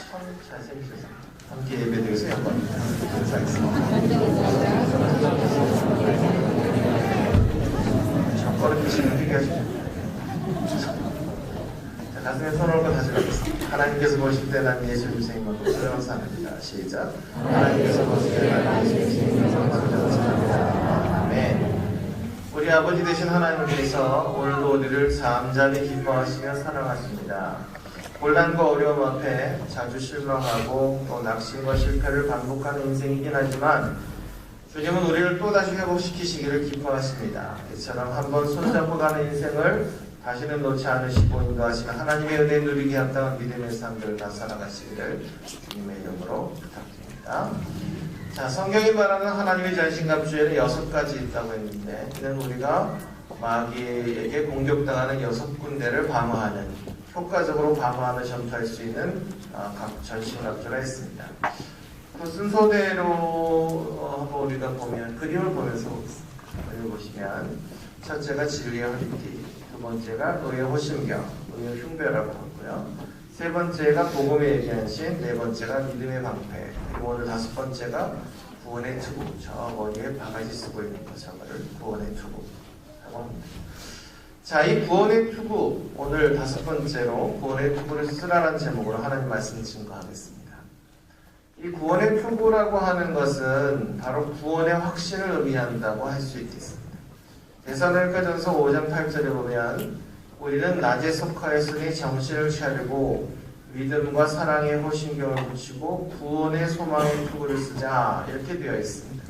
참 잘생기셨어요. 함께 예배드려서 영광입니다. 감사하겠습니다. 첫걸음 피시는 회개하시죠. 가슴에 손을 얹고 다시 가겠습니다. 하나님께서 보실 때 난 예수 선생님만큼 소중한 사람입니다. 시작. 하나님께서 보실 때 난 예수 선생님만큼 소중한 사람입니다. 아멘. 우리 아버지 되신 하나님께서 오늘도 우리를 잠잠히 기뻐하시며 사랑하십니다. 곤란과 어려움 앞에 자주 실망하고 또 낙심과 실패를 반복하는 인생이긴 하지만 주님은 우리를 또다시 회복시키시기를 기뻐하십니다. 이처럼 한번 손잡고 가는 인생을 다시는 놓지 않으시고 인도하시는 하나님의 은혜 누리게 합당한 믿음의 삶들을 다 살아가시기를 주님의 이름으로 부탁드립니다. 자, 성경이 말하는 하나님의 전신갑주에는 6가지 있다고 했는데 이는 우리가 마귀에게 공격당하는 6군데를 방어하는, 효과적으로 방어하며 전투할 수 있는 각 전신갑주라 했습니다. 그 순서대로 한번 우리가 보면 그림을 보면서 그림을 보시면 첫째가 진리의 허리띠, 두 번째가 의의 호심경, 의의 흉배라고 하고요. 세 번째가 복음에 얘기하신, 네 번째가 믿음의 방패, 그리고 오늘 5번째가 구원의 투구, 저 머리에 바가지 쓰고 있는 거, 저거를 구원의 투구라고 합니다. 자, 이 구원의 투구, 오늘 5번째로 구원의 투구를 쓰라는 제목으로 하나님 말씀 증거하겠습니다. 이 구원의 투구라고 하는 것은 바로 구원의 확신을 의미한다고 할 수 있겠습니다. 데살로니가전서 5장 8절에 보면 우리는 낮에 속하였으니 정신을 차리고 믿음과 사랑의 호심경을 붙이고 구원의 소망의 투구를 쓰자, 이렇게 되어 있습니다.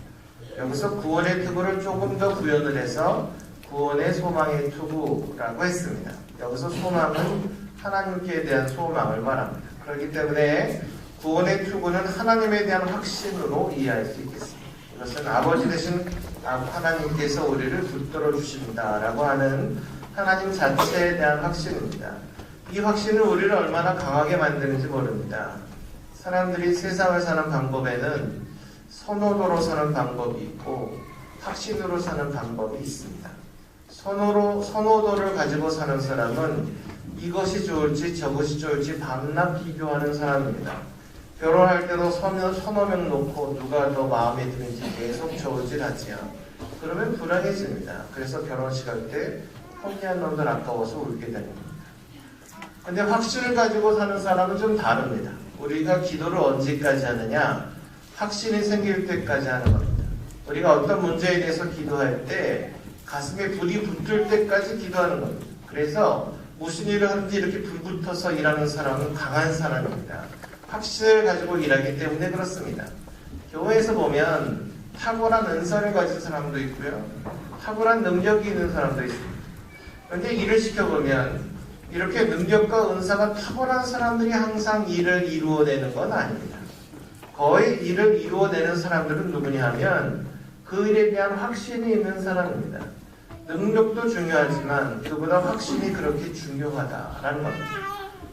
여기서 구원의 투구를 조금 더 구현을 해서 구원의 소망의 투구라고 했습니다. 여기서 소망은 하나님께 대한 소망을 말합니다. 그렇기 때문에 구원의 투구는 하나님에 대한 확신으로 이해할 수 있겠습니다. 이것은 아버지 되신 하나님께서 우리를 붙들어 주신다라고 하는 하나님 자체에 대한 확신입니다. 이 확신은 우리를 얼마나 강하게 만드는지 모릅니다. 사람들이 세상을 사는 방법에는 선호도로 사는 방법이 있고 확신으로 사는 방법이 있습니다. 선호도를 가지고 사는 사람은 이것이 좋을지 저것이 좋을지 밤낮 비교하는 사람입니다. 결혼할 때도 선호명 놓고 누가 더 마음에 드는지 계속 저울질하지요. 그러면 불안해집니다. 그래서 결혼식 할 때 포기한 놈들 아까워서 울게 됩니다. 근데 확신을 가지고 사는 사람은 좀 다릅니다. 우리가 기도를 언제까지 하느냐? 확신이 생길 때까지 하는 겁니다. 우리가 어떤 문제에 대해서 기도할 때 가슴에 불이 붙을 때까지 기도하는 겁니다. 그래서 무슨 일을 하든지 이렇게 불 붙어서 일하는 사람은 강한 사람입니다. 확신을 가지고 일하기 때문에 그렇습니다. 교회에서 보면 탁월한 은사를 가진 사람도 있고요. 탁월한 능력이 있는 사람도 있습니다. 그런데 일을 시켜보면 이렇게 능력과 은사가 탁월한 사람들이 항상 일을 이루어내는 건 아닙니다. 거의 일을 이루어내는 사람들은 누구냐 하면 그 일에 대한 확신이 있는 사람입니다. 능력도 중요하지만 그보다 확신이 그렇게 중요하다라는 겁니다.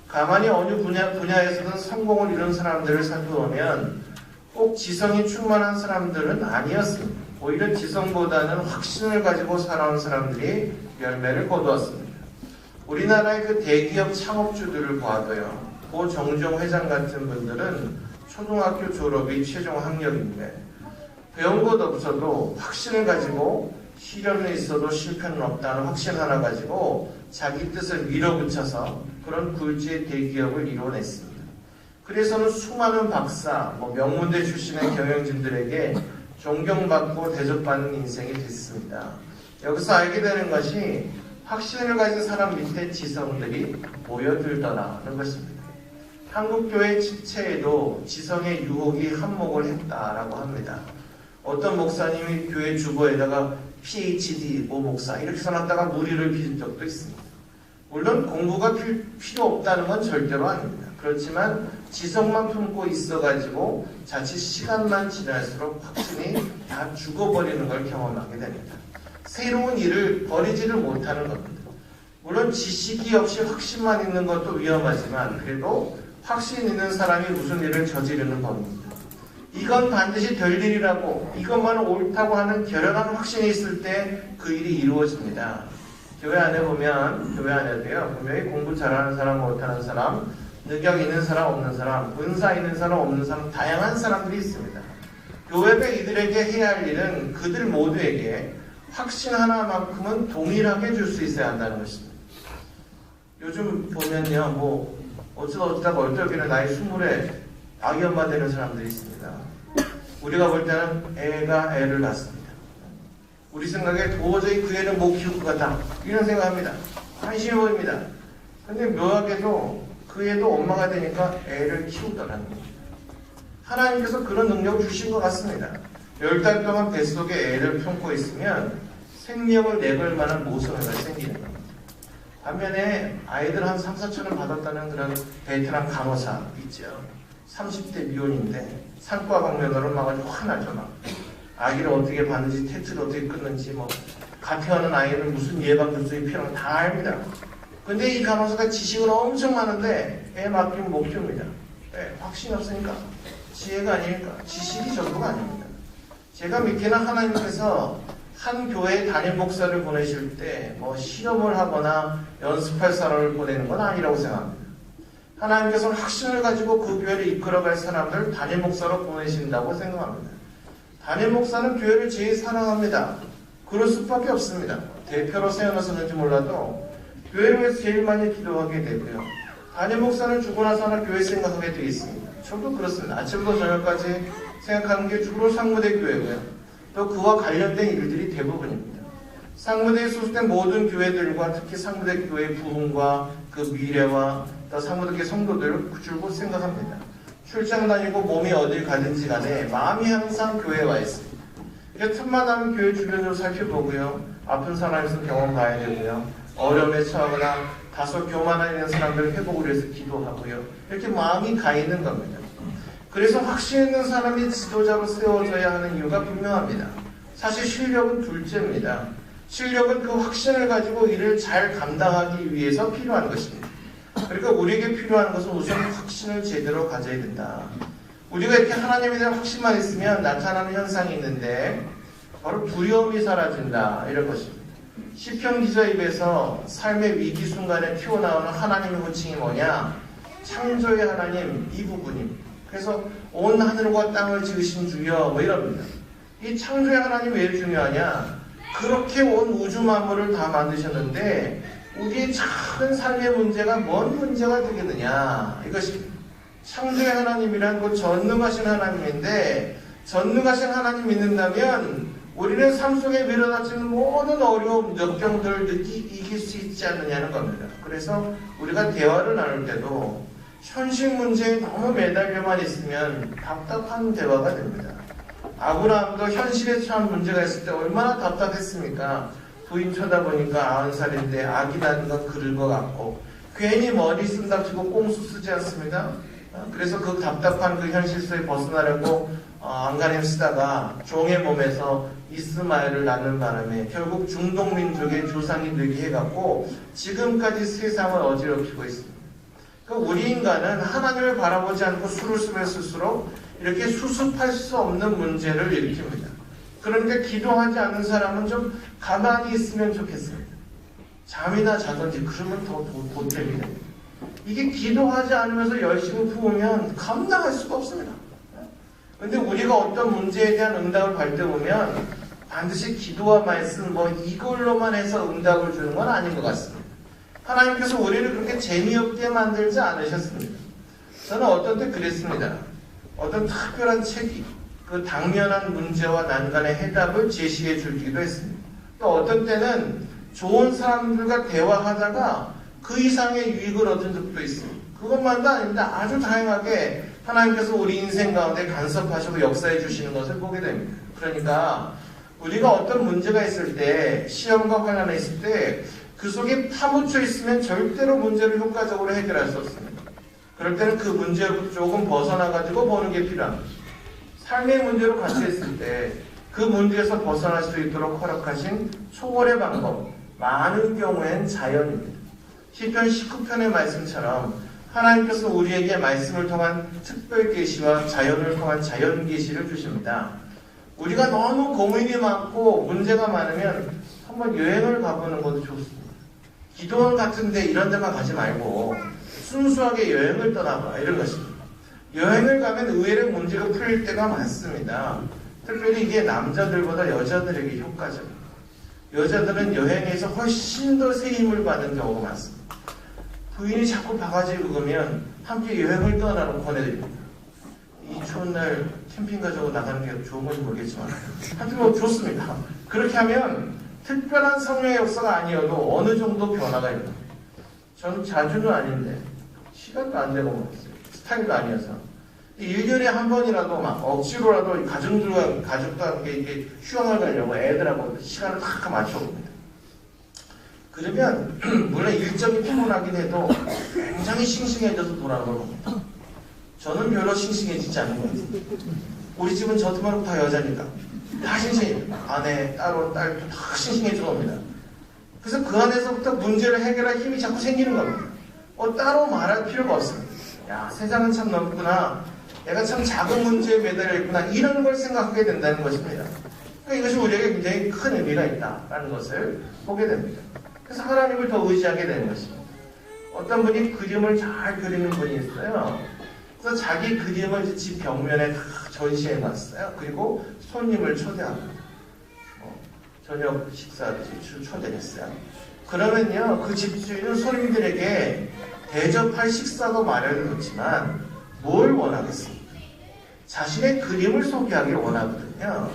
가만히 어느 분야에서든 성공을 이룬 사람들을 살펴보면 꼭 지성이 충만한 사람들은 아니었습니다. 오히려 지성보다는 확신을 가지고 살아온 사람들이 열매를 거두었습니다. 우리나라의 그 대기업 창업주들을 봐도요, 고 정종 회장 같은 분들은 초등학교 졸업이 최종 학력인데 배운 것 없어도 확신을 가지고 시련은 있어도 실패는 없다는 확신 하나 가지고 자기 뜻을 밀어붙여서 그런 굴지의 대기업을 이뤄냈습니다. 그래서는 수많은 박사, 명문대 출신의 경영진들에게 존경받고 대접받는 인생이 됐습니다. 여기서 알게 되는 것이 확신을 가진 사람 밑에 지성들이 모여들더라는 것입니다. 한국교회 집체에도 지성의 유혹이 한몫을 했다라고 합니다. 어떤 목사님이 교회 주보에다가 PhD 목사 이렇게 써놨다가 무리를 빚은 적도 있습니다. 물론 공부가 필요 없다는 건 절대로 아닙니다. 그렇지만 지성만 품고 있어가지고 자칫 시간만 지날수록 확신이 다 죽어버리는 걸 경험하게 됩니다. 새로운 일을 버리지를 못하는 겁니다. 물론 지식이 없이 확신만 있는 것도 위험하지만 그래도 확신 있는 사람이 무슨 일을 저지르는 겁니다. 이건 반드시 될 일이라고, 이것만은 옳다고 하는 결연한 확신이 있을 때 그 일이 이루어집니다. 교회 안에 보면, 교회 안에도요, 분명히 공부 잘하는 사람, 못하는 사람, 능력 있는 사람, 없는 사람, 은사 있는 사람, 없는 사람, 다양한 사람들이 있습니다. 교회가 이들에게 해야 할 일은 그들 모두에게 확신 하나만큼은 동일하게 줄 수 있어야 한다는 것입니다. 요즘 보면요, 뭐 어쩌다가 얼떨결에 나이 20에 아기 엄마 되는 사람들이 있습니다. 우리가 볼 때는 애가 애를 낳습니다. 우리 생각에 도저히 그 애는 못 키울 것 같다, 이런 생각합니다. 관심이 보입니다. 근데 묘하게도 그 애도 엄마가 되니까 애를 키우더라는 겁니다. 하나님께서 그런 능력을 주신 것 같습니다. 10달 동안 뱃속에 애를 품고 있으면 생명을 내걸 만한 모성애가 생기는 겁니다. 반면에 아이들 한 3, 4천원 받았다는 그런 베테랑 간호사 있죠. 30대 미혼인데 산과 방면으로 막아주고 화나죠. 막 아기를 어떻게 봤는지, 태트를 어떻게 끊는지, 뭐 가태하는 아이는 무슨 예방접종이 필요한지 다 압니다. 근데 이 간호사가 지식은 엄청 많은데 애 맡기면 못 키웁니다. 확신이 없으니까. 지혜가 아니니까. 지식이 전부가 아닙니다. 제가 믿기는 하나님께서 한 교회에 담임 목사를 보내실 때 뭐 시험을 하거나 연습할 사람을 보내는 건 아니라고 생각합니다. 하나님께서는 확신을 가지고 그 교회를 이끌어갈 사람들을 담임 목사로 보내신다고 생각합니다. 담임 목사는 교회를 제일 사랑합니다. 그럴 수밖에 없습니다. 대표로 세워놨었는지 몰라도 교회를 위해서 제일 많이 기도하게 되고요. 담임 목사는 주고 나서 하나 교회 생각하게 되어 있습니다. 저도 그렇습니다. 아침부터 저녁까지 생각하는 게 주로 상무대 교회고요. 또 그와 관련된 일들이 대부분입니다. 상무대에 소속된 모든 교회들과 특히 상무대 교회의 부흥과 그 미래와 또 상무대 교회 성도들을 줄곧 생각합니다. 출장 다니고 몸이 어딜 가든지 간에 마음이 항상 교회에 와 있습니다. 이렇게 틈만 나면 교회 주변으로 살펴보고요. 아픈 사람 있으면 병원 가야 되고요. 어려움에 처하거나 다소 교만한 있는 사람들을 회복을 위해서 기도하고요. 이렇게 마음이 가 있는 겁니다. 그래서 확신 있는 사람이 지도자로 세워져야 하는 이유가 분명합니다. 사실 실력은 둘째입니다. 실력은 그 확신을 가지고 일을 잘 감당하기 위해서 필요한 것입니다. 그러니까 우리에게 필요한 것은 우선 확신을 제대로 가져야 된다. 우리가 이렇게 하나님에 대한 확신만 있으면 나타나는 현상이 있는데 바로 두려움이 사라진다, 이런 것입니다. 시편 기자 입에서 삶의 위기 순간에 튀어나오는 하나님의 호칭이 뭐냐? 창조의 하나님, 이 부분입니다. 그래서 온 하늘과 땅을 지으신 주여, 뭐 이럽니다. 이 창조의 하나님이 왜 중요하냐? 그렇게 온 우주 만물을 다 만드셨는데 우리의 작은 삶의 문제가 뭔 문제가 되겠느냐, 이것입니다. 창조의 하나님이란 곧 전능하신 하나님인데 전능하신 하나님 믿는다면 우리는 삶 속에 밀어닥치는 모든 어려움, 역경들을 이길 수 있지 않느냐는 겁니다. 그래서 우리가 대화를 나눌 때도 현실 문제에 너무 매달려만 있으면 답답한 대화가 됩니다. 아브라함도 현실에 처한 문제가 있을 때 얼마나 답답했습니까? 부인 쳐다보니까 90살인데 아기 낳는 건 그럴 것 같고 괜히 머리 쓴다 치고 꼼수 쓰지 않습니다? 그래서 그 답답한 그 현실 속에 벗어나려고 안간힘 쓰다가 종의 몸에서 이스마엘을 낳는 바람에 결국 중동민족의 조상이 되게 해갖고 지금까지 세상을 어지럽히고 있습니다. 그러니까 우리 인간은 하나님을 바라보지 않고 수를 쓰면 쓸수록 이렇게 수습할 수 없는 문제를 일으킵니다. 그러니까 기도하지 않는 사람은 좀 가만히 있으면 좋겠습니다. 잠이나 자든지 그러면 더 보탬이 됩니다. 이게 기도하지 않으면서 열심히 품으면 감당할 수가 없습니다. 근데 우리가 어떤 문제에 대한 응답을 받을 때 보면 반드시 기도와 말씀 뭐 이걸로만 해서 응답을 주는 건 아닌 것 같습니다. 하나님께서 우리를 그렇게 재미없게 만들지 않으셨습니다. 저는 어떤 때 그랬습니다. 어떤 특별한 책이 그 당면한 문제와 난간의 해답을 제시해 주기도 했습니다. 또 어떤 때는 좋은 사람들과 대화하다가 그 이상의 유익을 얻은 적도 있습니다. 그것만도 아닙니다. 아주 다양하게 하나님께서 우리 인생 가운데 간섭하시고 역사해 주시는 것을 보게 됩니다. 그러니까 우리가 어떤 문제가 있을 때, 시험과 환난에 있을 때 그 속에 파묻혀 있으면 절대로 문제를 효과적으로 해결할 수 없습니다. 그럴 때는 그 문제로 조금 벗어나가지고 보는 게 필요합니다. 삶의 문제로 갇혀 있을 때 그 문제에서 벗어날 수 있도록 허락하신 초월의 방법, 많은 경우엔 자연입니다. 시편 19편의 말씀처럼 하나님께서 우리에게 말씀을 통한 특별 계시와 자연을 통한 자연 계시를 주십니다. 우리가 너무 고민이 많고 문제가 많으면 한번 여행을 가보는 것도 좋습니다. 기도원 같은데 이런 데만 가지 말고 순수하게 여행을 떠나거나 이런 것입니다. 여행을 가면 의외로 문제가 풀릴 때가 많습니다. 특별히 이게 남자들보다 여자들에게 효과적입니다. 여자들은 여행에서 훨씬 더 새 힘을 받는 경우가 많습니다. 부인이 자꾸 바가지 긁으면 함께 여행을 떠나라고 권해드립니다. 이 추운 날 캠핑 가지고 나가는 게 좋은 건지 모르겠지만 하여튼 뭐 좋습니다. 그렇게 하면 특별한 성령의 역사가 아니어도 어느 정도 변화가 일어납니다. 저는 자주는 아닌데 시간도 안 되고 그랬어요. 스타일도 아니어서 1년에 한 번이라도 막 억지로라도 가족과 함께 이렇게 휴양을 가려고 애들하고 시간을 다 맞춰봅니다. 그러면 물론 일정이 피곤하긴 해도 굉장히 싱싱해져서 돌아오는 걸 봅니다. 저는 별로 싱싱해지지 않는 것 같아요. 우리 집은 저 두 다 여자니까 다 싱싱해요. 아내, 딸도 다 싱싱해져 옵니다. 그래서 그 안에서부터 문제를 해결할 힘이 자꾸 생기는 겁니다. 따로 말할 필요가 없습니다. 야, 세상은 참 넓구나. 내가 참 작은 문제에 매달려 있구나. 이런 걸 생각하게 된다는 것입니다. 그러니까 이것이 우리에게 굉장히 큰 의미가 있다라는 것을 보게 됩니다. 그래서 하나님을 더 의지하게 되는 것입니다. 어떤 분이 그림을 잘 그리는 분이 있어요. 그래서 자기 그림을 집 벽면에 다 전시해 놨어요. 그리고 손님을 초대합니다. 저녁 식사를 초대했어요. 그러면요, 그 집주인은 손님들에게 대접할 식사도 마련해 놓지만 뭘 원하겠습니까? 자신의 그림을 소개하기를 원하거든요.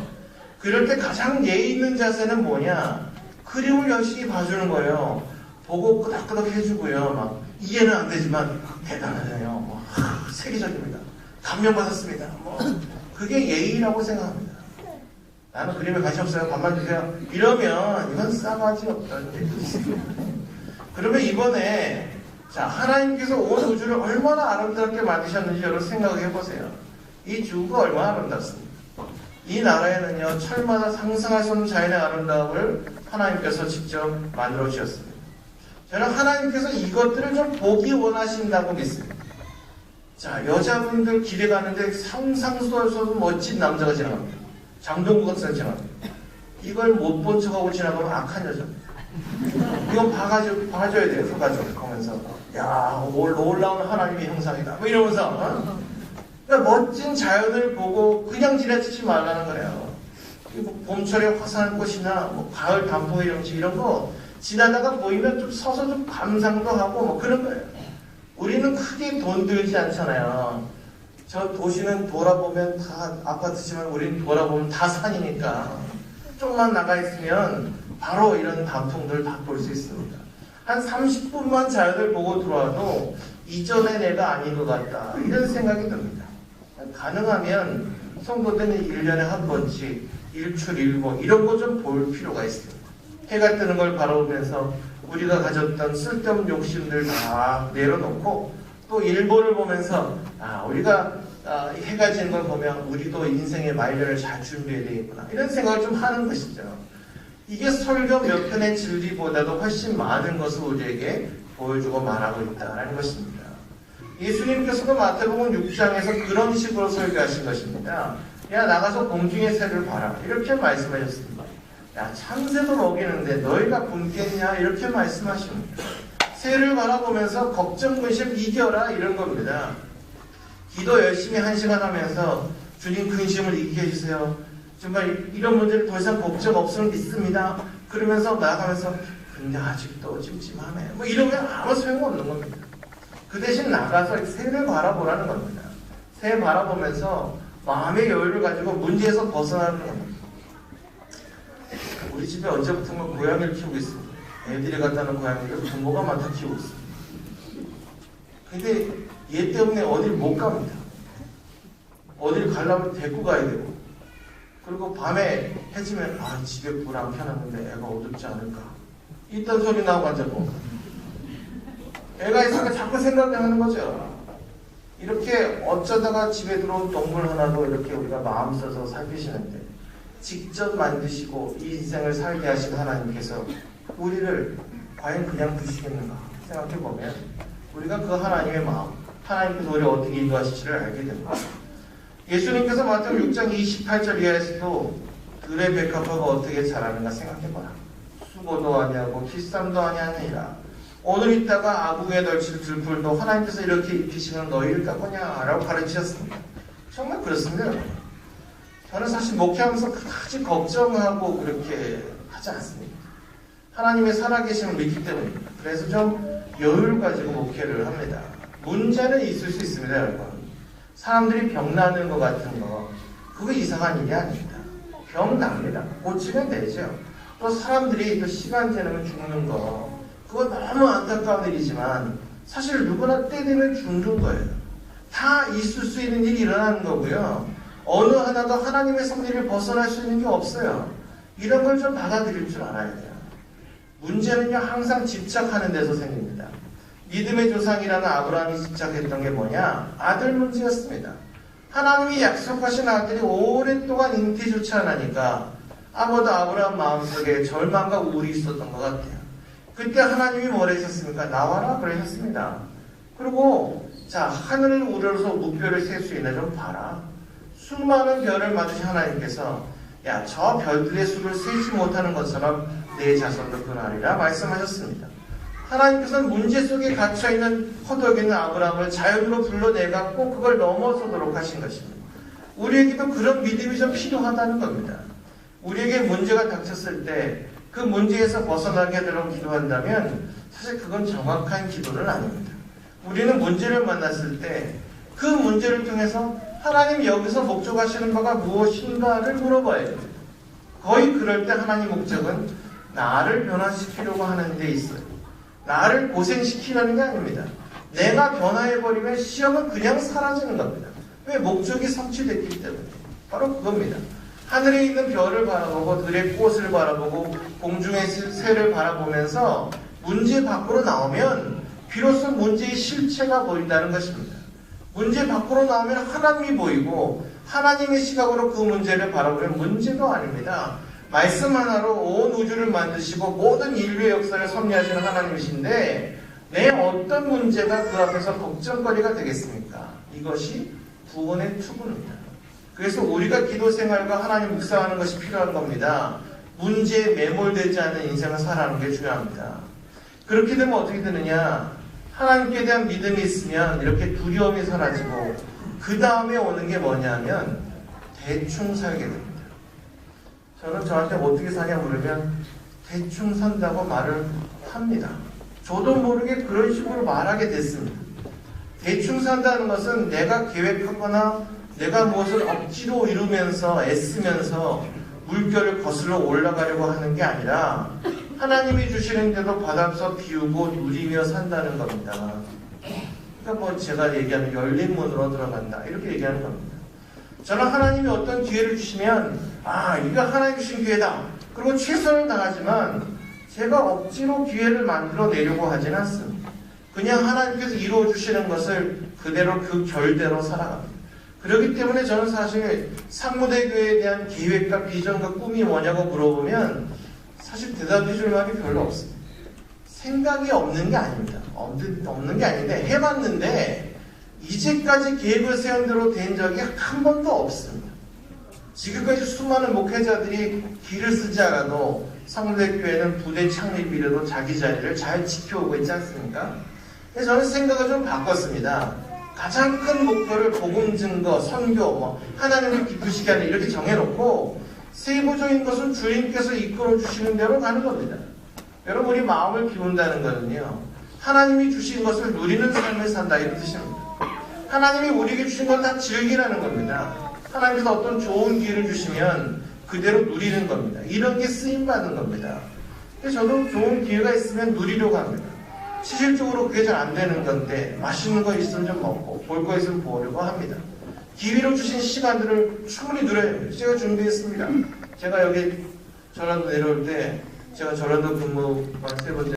그럴 때 가장 예의 있는 자세는 뭐냐? 그림을 열심히 봐주는 거예요. 보고 끄덕끄덕 해주고요. 막 이해는 안 되지만 대단하네요. 세계적입니다. 감명받았습니다. 그게 예의라고 생각합니다. 나는 그림에 관심 없어요. 밥만 주세요. 이러면 이건 싸가지 없다는 얘기입니다. 그러면 이번에 하나님께서 온 우주를 얼마나 아름답게 만드셨는지 여러분 생각해 보세요. 이 지구가 얼마나 아름답습니까? 이 나라에는요, 철마다 상상할 수 없는 자연의 아름다움을 하나님께서 직접 만들어 주셨습니다. 저는 하나님께서 이것들을 좀 보기 원하신다고 믿습니다. 여자분들 길에 가는데 상상도 할 수 없는 멋진 남자가 지나갑니다. 장동국 같은 지나갑니다. 이걸 못 본 척하고 지나가면 악한 여자입니다. 이건 봐줘야 돼요. 서가지고 보면서 야, 놀라운 하나님의 형상이다 이러면서 그러니까 멋진 자연을 보고 그냥 지나치지 말라는 거예요. 봄철에 화사한 꽃이나 가을 단풍의 정치 이런 거 지나다가 보이면 좀 서서 좀 감상도 하고 그런 거예요. 우리는 크게 돈 들지 않잖아요. 저 도시는 돌아보면 다 아파트지만 우리는 돌아보면 다 산이니까 조금만 나가 있으면 바로 이런 단풍들 다 볼 수 있습니다. 한 30분만 자연을 보고 들어와도 이전의 내가 아닌 것 같다 이런 생각이 듭니다. 가능하면 성도들은 1년에 한 번씩 일출 일몰 이런 거 좀 볼 필요가 있습니다. 해가 뜨는 걸 바라보면서 우리가 가졌던 쓸데없는 욕심들 다 내려놓고 또 일몰을 보면서 우리가 해가 지는 걸 보면 우리도 인생의 말년을 잘 준비해야 되겠구나 이런 생각을 좀 하는 것이죠. 이게 설교 몇 편의 진리보다도 훨씬 많은 것을 우리에게 보여주고 말하고 있다는 것입니다. 예수님께서도 마태복음 6장에서 그런 식으로 설교하신 것입니다. 야, 나가서 공중의 새를 봐라 이렇게 말씀하셨습니다. 야, 참새도 먹이는데 너희가 굶겠냐 이렇게 말씀하십니다. 새를 바라보면서 걱정 근심 이겨라 이런 겁니다. 기도 열심히 1시간 하면서 주님 근심을 이기게 해주세요. 정말 이런 문제를 더 이상 걱정 없으면 믿습니다. 그러면서 나가면서 근데 아직도 찜찜하네 이러면 아무 소용없는 겁니다. 그 대신 나가서 새를 바라보라는 겁니다. 새 바라보면서 마음의 여유를 가지고 문제에서 벗어나는 겁니다. 우리 집에 언제부턴가 고양이를 키우고 있습니다. 애들이 갖다 놓은 고양이를 부모가 맡아 키우고 있습니다. 근데 얘 때문에 어딜 못 갑니다. 어딜 가려면 데리고 가야 되고 그리고 밤에 해지면 집에 불 안 켜놨는데 애가 어둡지 않을까 이딴 소리 나오고 앉아고 애가 있으니까 자꾸 생각을 하는 거죠. 이렇게 어쩌다가 집에 들어온 동물 하나도 이렇게 우리가 마음 써서 살피시는데 직접 만드시고 이 인생을 살게 하신 하나님께서 우리를 과연 그냥 두시겠는가 생각해보면 우리가 그 하나님의 마음 하나님께서 우리를 어떻게 인도하실지를 알게 됩니다. 예수님께서 마태복음 6장 28절 이하에서도 들의 백합화가 어떻게 자라는가 생각해봐라. 수고도 아니하고 기쌈도 아니하니라. 오늘 있다가 아궁이에 덜칠 들풀도 하나님께서 이렇게 입히시면 너희를 깎으냐 라고 가르치셨습니다. 정말 그렇습니다. 저는 사실 목회하면서 그다지 걱정하고 그렇게 하지 않습니다. 하나님의 살아계심을 믿기 때문입니다. 그래서 좀 여유를 가지고 목회를 합니다. 문제는 있을 수 있습니다, 여러분. 사람들이 병 나는 것 같은 거, 그거 이상한 일이 아닙니다. 병 납니다. 고치면 되죠. 또 사람들이 또 시간 지나면 죽는 거, 그거 너무 안타까운 일이지만 사실 누구나 때 되면 죽는 거예요. 다 있을 수 있는 일이 일어나는 거고요. 어느 하나도 하나님의 섭리를 벗어날 수 있는 게 없어요. 이런 걸 좀 받아들일 줄 알아야 돼요. 문제는요, 항상 집착하는 데서 생깁니다. 믿음의 조상이라는 아브라함이 집착했던 게 뭐냐? 아들 문제였습니다. 하나님이 약속하신 아들이 오랫동안 잉태조차 안 하니까 아무도 아브라함 마음속에 절망과 우울이 있었던 것 같아요. 그때 하나님이 뭐라 하셨습니까? 나와라 그러셨습니다. 그리고 자, 하늘을 우러러서 무별을 셀 수 있나 좀 봐라. 수많은 별을 맞으신 하나님께서 야, 저 별들의 수를 세지 못하는 것처럼 내 자손도 그러하리라 말씀하셨습니다. 하나님께서는 문제 속에 갇혀있는 허덕이는 아브라함을 자연으로 불러내갖고 그걸 넘어서도록 하신 것입니다. 우리에게도 그런 믿음이 좀 필요하다는 겁니다. 우리에게 문제가 닥쳤을 때 그 문제에서 벗어나게 하도록 기도한다면 사실 그건 정확한 기도는 아닙니다. 우리는 문제를 만났을 때 그 문제를 통해서 하나님 여기서 목적하시는 바가 무엇인가를 물어봐야 됩니다. 거의 그럴 때 하나님 목적은 나를 변화시키려고 하는 데 있어요. 나를 고생시키려는 게 아닙니다. 내가 변화해버리면 시험은 그냥 사라지는 겁니다. 왜? 목적이 성취됐기 때문에. 바로 그겁니다. 하늘에 있는 별을 바라보고 들의 꽃을 바라보고 공중의 새를 바라보면서 문제 밖으로 나오면 비로소 문제의 실체가 보인다는 것입니다. 문제 밖으로 나오면 하나님이 보이고 하나님의 시각으로 그 문제를 바라보면 문제도 아닙니다. 말씀 하나로 온 우주를 만드시고 모든 인류의 역사를 섭리하시는 하나님이신데 내 어떤 문제가 그 앞에서 걱정거리가 되겠습니까? 이것이 구원의 투구입니다. 그래서 우리가 기도 생활과 하나님 묵상하는 것이 필요한 겁니다. 문제에 매몰되지 않는 인생을 살아가는 게 중요합니다. 그렇게 되면 어떻게 되느냐? 하나님께 대한 믿음이 있으면 이렇게 두려움이 사라지고 그 다음에 오는 게 뭐냐면 대충 살게 됩니다. 저는 저한테 어떻게 사냐 물으면 대충 산다고 말을 합니다. 저도 모르게 그런 식으로 말하게 됐습니다. 대충 산다는 것은 내가 계획하거나 내가 무엇을 억지로 이루면서 애쓰면서 물결을 거슬러 올라가려고 하는 게 아니라 하나님이 주시는 대로 받아서 비우고 누리며 산다는 겁니다. 그러니까 뭐 제가 얘기하는 열린 문으로 들어간다 이렇게 얘기하는 겁니다. 저는 하나님이 어떤 기회를 주시면 이거 하나님 주신 기회다. 그리고 최선을 다하지만 제가 억지로 기회를 만들어 내려고 하진 않습니다. 그냥 하나님께서 이루어 주시는 것을 그대로 그 결대로 살아갑니다. 그렇기 때문에 저는 사실 상무대교에 대한 계획과 비전과 꿈이 뭐냐고 물어보면 사실 대답해 줄 말이 별로 없습니다. 생각이 없는 게 아닙니다. 없는 게 아닌데 해봤는데 이제까지 계획을 세운 대로 된 적이 한 번도 없습니다. 지금까지 수많은 목회자들이 길을 쓰지 않아도 상무대교회는 부대 창립 이래도 자기 자리를 잘 지켜오고 있지 않습니까? 그래서 저는 생각을 좀 바꿨습니다. 가장 큰 목표를 복음 증거, 선교, 하나님을 기쁘시게 하는 이렇게 정해놓고 세부적인 것은 주님께서 이끌어 주시는 대로 가는 겁니다. 여러분 우리 마음을 비운다는 것은요. 하나님이 주신 것을 누리는 삶을 산다 이런 뜻입니다. 하나님이 우리에게 주신 걸 다 즐기라는 겁니다. 하나님께서 어떤 좋은 기회를 주시면 그대로 누리는 겁니다. 이런 게 쓰임받는 겁니다. 그래서 저도 좋은 기회가 있으면 누리려고 합니다. 실질적으로 그게 잘 안 되는 건데 맛있는 거 있으면 좀 먹고 볼 거 있으면 보려고 합니다. 기회로 주신 시간들을 충분히 누려야 합니다. 제가 준비했습니다. 제가 여기 전라도 내려올 때 제가 전라도 근무한 3번째